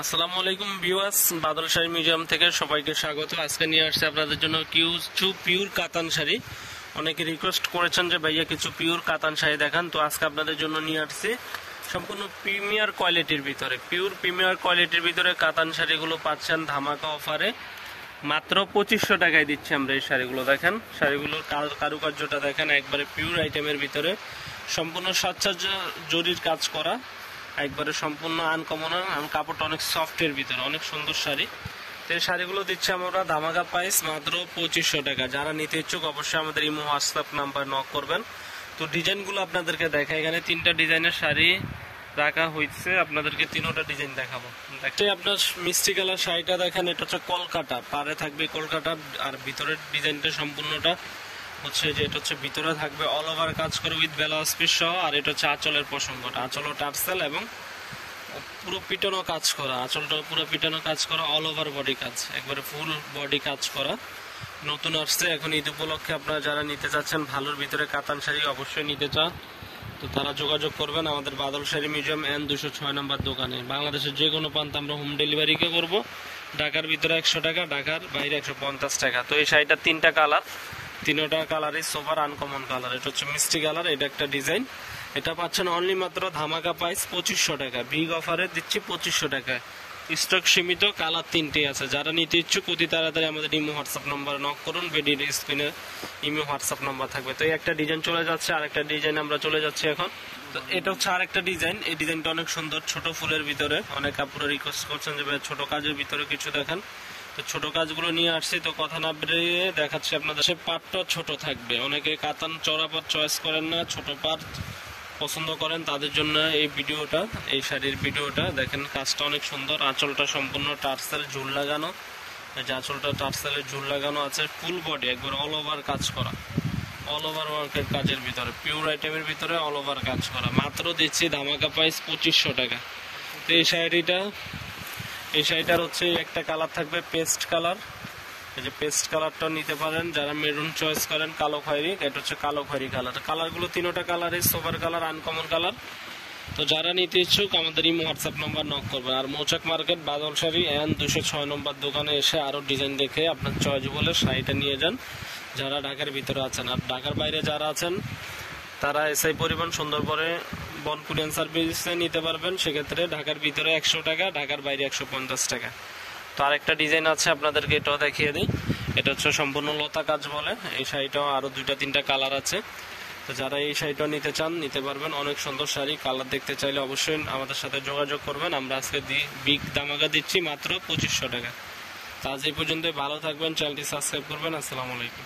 আসসালামু আলাইকুম ভিউয়ার্স, বাদল শাড়ি মিউজিয়াম থেকে সবাইকে স্বাগত। আজকে নিয়ে আসছে আপনাদের জন্য কিছু পিওর কাতান শাড়ি। অনেকে রিকোয়েস্ট করেছেন যে ভাইয়া কিছু পিওর কাতান শাড়ি দেখান, তো আজকে আপনাদের জন্য নিয়ে আসছি সম্পূর্ণ প্রিমিয়ার কোয়ালিটির ভিতরে। পিওর প্রিমিয়ার কোয়ালিটির ভিতরে কাতান শাড়িগুলো পাচ্ছেন ধামাকা অফারে মাত্র 2500 টাকায় দিচ্ছি আমরা এই শাড়িগুলো। দেখেন শাড়িগুলোর কারুকার্যটা দেখেন, একবারে পিওর আইটেমের ভিতরে সম্পূর্ণ স্বচ্ছ জরির কাজ করা, একবারে সম্পূর্ণ আনকমন। কাপড়টা অনেক সফটের ভিতরে, অনেক সুন্দর শাড়ি। তো এই শাড়িগুলো দিচ্ছি আমরা ধামাকা প্রাইস মাত্র 2500 টাকা। যারা নিতে ইচ্ছুক অবশ্যই আমাদের ইমো হোয়াটসঅ্যাপ নাম্বার নক করবেন। তো ডিজাইনগুলো আপনাদেরকে দেখা, এখানে 3টা ডিজাইনের শাড়ি রাখা হয়েছে, আপনাদেরকে 3টা ডিজাইন দেখাবো। আপনার মিষ্টি কালার শাড়িটা দেখেন, এটা হচ্ছে কলকাতা, পারে থাকবে কলকাতা, আর ভিতরের ডিজাইনটা সম্পূর্ণটা হচ্ছে যে এটা হচ্ছে ভিতরে থাকবে অল ওভার কাজ করে উইথ ব্লাউজ পিস সহ। আর এটা হচ্ছে আঁচলের প্রসঙ্গটা, আঁচলও টার্সেল এবং পুরো পিটানো কাজ করা, আঁচলটা পুরো পিটানো কাজ করা, অল ওভার বডি কাজ, একবারে ফুল বডি কাজ করা। নতুন আসছে এখন ঈদ উপলক্ষে, আপনারা যারা নিতে চাচ্ছেন ভালোর ভিতরে কাতান শাড়ি অবশ্যই নিতে চান, তো তারা যোগাযোগ করবেন আমাদের বাদল শাড়ি মিউজিয়াম N 206 নম্বর দোকানে। বাংলাদেশের যে কোনো প্রান্ত আমরা হোম ডেলিভারিকে করব। ঢাকার ভিতরে 100 টাকা, ঢাকার বাইরে 150 টাকা। তো এই শাড়িটা 3টা কালার, 3টা কালারই সোভার আনকমন কালার। এটা হচ্ছে মিষ্টি কালার, এটা একটা ডিজাইন। এটা পাচ্ছেন অনলি মাত্র ধামাকা প্রাইস 2500 টাকা। বিগ অফারে দিচ্ছি 2500 টাকায়। স্টক সীমিত, কালার 3টে আছে। যারা নিতে ইচ্ছুক অতি তাড়াতাড়ি আমাদের ইমো হোয়াটসঅ্যাপ নাম্বার নক করুন, ভিডিওর স্ক্রিনে ইমো হোয়াটসঅ্যাপ নাম্বার থাকবে। তো এই একটা ডিজাইন চলে যাচ্ছে, আরেকটা ডিজাইন আমরা চলে যাচ্ছি এখন। তো এটা হচ্ছে আরেকটা ডিজাইন, এই ডিজাইনটা অনেক সুন্দর, ছোট ফুলের ভিতরে। অনেক আপুরা রিকোয়েস্ট করছেন যে ভাই ছোট কাজের ভিতরে কিছু দেখান, তো ছোট কাজগুলো নিয়ে আসছি। তো কথা না বেরিয়ে দেখাচ্ছি আপনাদের। সে পাটটা ছোট থাকবে, অনেকে কাতান চড়া পাট চয়েস করেন না, ছোট পাট পছন্দ করেন, তাদের জন্য এই ভিডিওটা, এই শাড়ির ভিডিওটা দেখেন। কাজটা অনেক সুন্দর, আঁচলটা সম্পূর্ণ টার্সেল ঝুল লাগানো, যে আঁচলটা টার্সেলের ঝুল লাগানো আছে, ফুল বডি একবার অল ওভার কাজ করা, অল ওভার ওয়ার্কের কাজের ভিতরে, পিওর আইটেমের ভিতরে অল ওভার কাজ করা। মাত্র দিচ্ছি ধামাকা প্রাইস 2500 টাকা। তো এই শাড়িটার হচ্ছে একটা কালার থাকবে পেস্ট কালার, এই যে পেস্ট কালারটা নিতে পারেন। যারা মেরুন চয়েস করেন, কালো খয়েরি, এটা হচ্ছে কালো খয়েরি কালার। কালারগুলো 3টা কালারই সোভার কালার, আনকমন কালার। তো যারা নিতে ইচ্ছুক আমাদের ইমো হোয়াটসঅ্যাপ নাম্বার নক করবেন। আর মৌচাক মার্কেট বাদল শাড়ি N 206 নম্বর দোকানে এসে আরো ডিজাইন দেখে আপনার চয়েস বলে শাড়িটা নিয়ে যান, যারা ঢাকার ভিতরে আছেন। আর ঢাকার বাইরে যারা আছেন তারা এসআই পরিবহন সুন্দরবনে বন কুরিয়ান সার্ভিসে নিতে পারবেন। সেক্ষেত্রে ঢাকার ভিতরে 100 টাকা, ঢাকার বাইরে 150 টাকা। তো আরেকটা ডিজাইন আছে, আপনাদেরকে এটাও দেখিয়ে দিই। এটা হচ্ছে সম্পূর্ণ লতা কাজ বলে। এই শাড়িটাও আরো 2-3টা কালার আছে। তো যারা এই শাড়িটাও নিতে চান নিতে পারবেন, অনেক সুন্দর শাড়ি। কালার দেখতে চাইলে অবশ্যই আমাদের সাথে যোগাযোগ করবেন। আমরা আজকে বিগ ধামাকা দিচ্ছি মাত্র 2500 টাকা। তো আজ এই পর্যন্ত, ভালো থাকবেন, চ্যানেলটি সাবস্ক্রাইব করবেন। আসসালামু আলাইকুম।